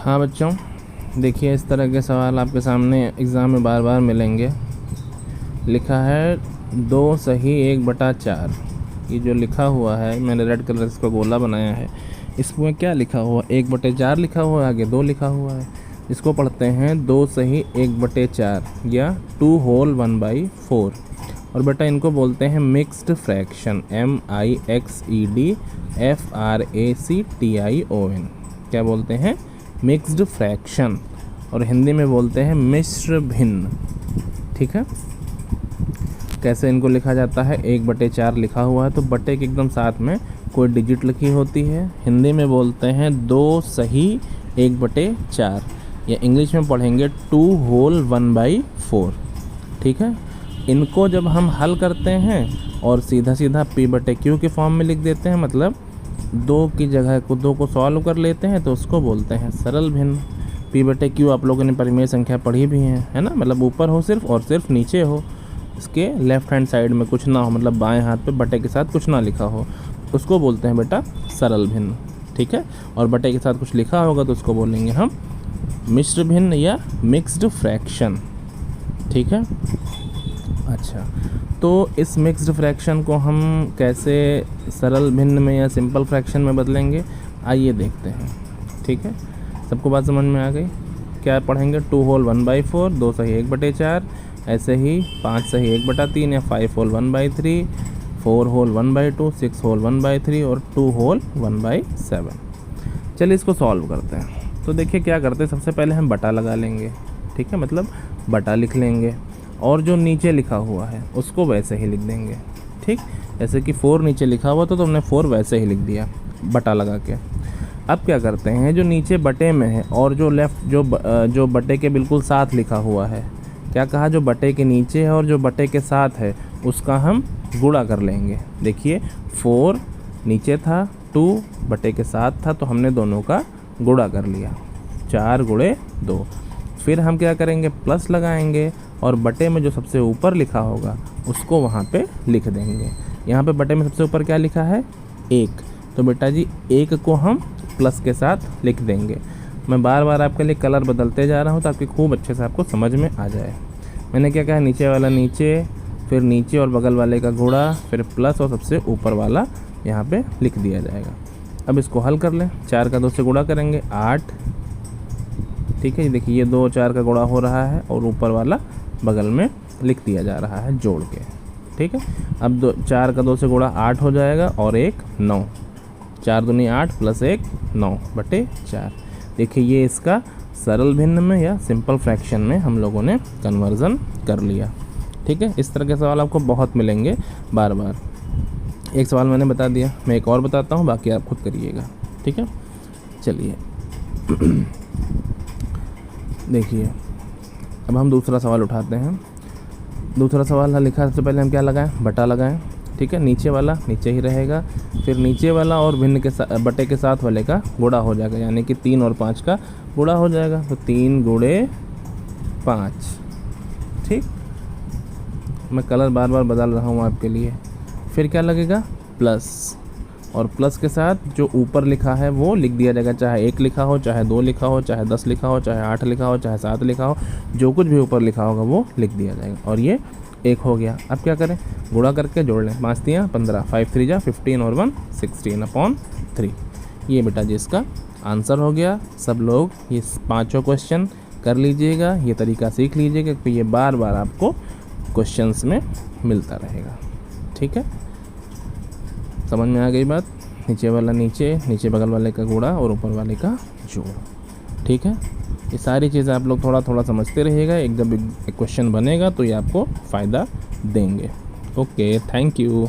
हाँ बच्चों, देखिए इस तरह के सवाल आपके सामने एग्ज़ाम में बार बार मिलेंगे। लिखा है 2 सही 1/4। ये जो लिखा हुआ है, मैंने रेड कलर इसका गोला बनाया है, इसमें क्या लिखा हुआ, 1/4 लिखा हुआ है, आगे 2 लिखा हुआ है। इसको पढ़ते हैं 2 सही 1/4 या 2 होल 1/4। और बेटा इनको बोलते हैं मिक्स्ड फ्रैक्शन, MIXED FRACTION। क्या बोलते हैं? Mixed fraction. और हिंदी में बोलते हैं मिश्र भिन्न। ठीक है, कैसे इनको लिखा जाता है? 1/4 लिखा हुआ है तो बटे के एकदम साथ में कोई डिजिट लिखी होती है। हिंदी में बोलते हैं 2 सही 1/4 या इंग्लिश में पढ़ेंगे 2 होल 1/4। ठीक है, इनको जब हम हल करते हैं और सीधा सीधा P/Q के फॉर्म में लिख देते हैं, मतलब 2 की जगह को 2 को सॉल्व कर लेते हैं, तो उसको बोलते हैं सरल भिन्न। P/Q आप लोगों ने परिमेय संख्या पढ़ी भी है ना, मतलब ऊपर हो सिर्फ और सिर्फ नीचे हो, इसके लेफ़्ट हैंड साइड में कुछ ना हो, मतलब बाएं हाथ पे बटे के साथ कुछ ना लिखा हो, उसको बोलते हैं बेटा सरल भिन्न। ठीक है, और बटे के साथ कुछ लिखा होगा तो उसको बोलेंगे हम मिश्र भिन्न या मिक्स्ड फ्रैक्शन। ठीक है, अच्छा, तो इस मिक्स्ड फ्रैक्शन को हम कैसे सरल भिन्न में या सिंपल फ्रैक्शन में बदलेंगे, आइए देखते हैं। ठीक है, सबको बात समझ में आ गई? क्या पढ़ेंगे? 2 होल 1/4, 2 सही 1/4, ऐसे ही 5 सही 1/3 या 5 होल 1/3, 4 होल 1/2, 6 होल 1/3 और 2 होल 1/7। चलिए इसको सॉल्व करते हैं। तो देखिए क्या करते हैं, सबसे पहले हम बटा लगा लेंगे। ठीक है, मतलब बटा लिख लेंगे और जो नीचे लिखा हुआ है उसको वैसे ही लिख देंगे। ठीक, जैसे कि 4 नीचे लिखा हुआ तो हमने 4 वैसे ही लिख दिया बटा लगा के। अब क्या करते हैं, जो नीचे बटे में है और जो लेफ़्ट जो बटे के बिल्कुल साथ लिखा हुआ है, क्या कहा, जो बटे के नीचे है और जो बटे के साथ है उसका हम गुणा कर लेंगे। देखिए 4 नीचे था, 2 बटे के साथ था, तो हमने दोनों का गुणा कर लिया, 4 × 2। फिर हम क्या करेंगे, प्लस लगाएंगे और बटे में जो सबसे ऊपर लिखा होगा उसको वहाँ पे लिख देंगे। यहाँ पे बटे में सबसे ऊपर क्या लिखा है? 1, तो बेटा जी 1 को हम प्लस के साथ लिख देंगे। मैं बार बार आपके लिए कलर बदलते जा रहा हूँ ताकि खूब अच्छे से आपको समझ में आ जाए। मैंने क्या कहा, नीचे वाला नीचे, फिर नीचे और बगल वाले का गुणा, फिर प्लस और सबसे ऊपर वाला यहाँ पे लिख दिया जाएगा। अब इसको हल कर लें, 4 का 2 से गुणा करेंगे 8। ठीक है, देखिए ये 2 4 का गुणा हो रहा है और ऊपर वाला बगल में लिख दिया जा रहा है जोड़ के। ठीक है, अब 4 का 2 से गुणा 8 हो जाएगा और 1 9, 4 दूनी 8 प्लस 1 9/4। देखिए ये इसका सरल भिन्न में या सिंपल फ्रैक्शन में हम लोगों ने कन्वर्ज़न कर लिया। ठीक है, इस तरह के सवाल आपको बहुत मिलेंगे बार बार। एक सवाल मैंने बता दिया, मैं एक और बताता हूँ, बाकी आप खुद करिएगा। ठीक है, चलिए देखिए अब हम दूसरा सवाल उठाते हैं। दूसरा सवाल लिखा है, सबसे पहले हम क्या लगाएं, बटा लगाएं। ठीक है, नीचे वाला नीचे ही रहेगा, फिर नीचे वाला और भिन्न के साथ बटे के साथ वाले का गुणा हो जाएगा, यानी कि 3 और 5 का गुणा हो जाएगा, तो 3 × 5। ठीक, मैं कलर बार बार बदल रहा हूँ आपके लिए। फिर क्या लगेगा, प्लस, और प्लस के साथ जो ऊपर लिखा है वो लिख दिया जाएगा, चाहे 1 लिखा हो, चाहे 2 लिखा हो, चाहे 10 लिखा हो, चाहे 8 लिखा हो, चाहे 7 लिखा हो, जो कुछ भी ऊपर लिखा होगा वो लिख दिया जाएगा। और ये 1 हो गया। अब क्या करें, गुणा करके जोड़ लें, 5 3 15, 5 3 15 और 1 16/3। ये बेटा जी इसका आंसर हो गया। सब लोग ये 5 क्वेश्चन कर लीजिएगा, ये तरीका सीख लीजिएगा, क्योंकि ये बार बार आपको क्वेश्चंस में मिलता रहेगा। ठीक है, समझ में आ गई बात? नीचे वाला नीचे, नीचे बगल वाले का गुणा और ऊपर वाले का जोड़। ठीक है, ये सारी चीज़ें आप लोग थोड़ा थोड़ा समझते रहिएगा, एक जब एक क्वेश्चन बनेगा तो ये आपको फ़ायदा देंगे। Okay, thank you.